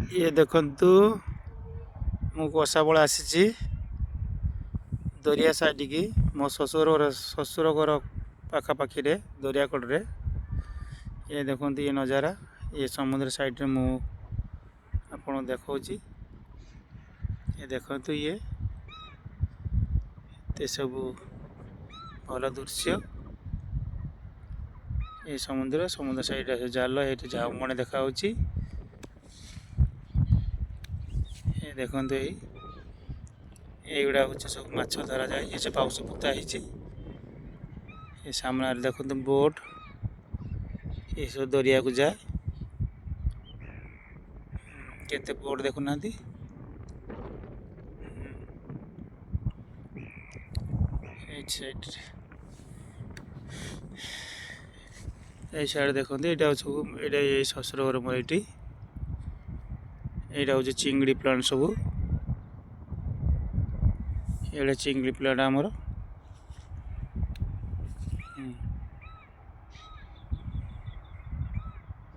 ये देखंतु मु कोसाबल आसी दरिया साइड की मो ससुर घर पाखापाखि दरिया कड़े ये देखते ये नज़ारा ये समुद्र साइड मु आपन देखा ये देखते ये सब भल दृश्य ये समुद्र साइड जाल ये झाउमणे देखा ये देखते युवा हूँ सब माछ धरा जाए ये पाउस पुता ये सामने देखते बोट ये सब दरिया को जाए केते बोट देखुना साइड देखते यहाँ सब ये शशुर घर मोर यहाँ हूँ चिंगड़ी प्लांट सब ये चिंगड़ी प्लांट आमर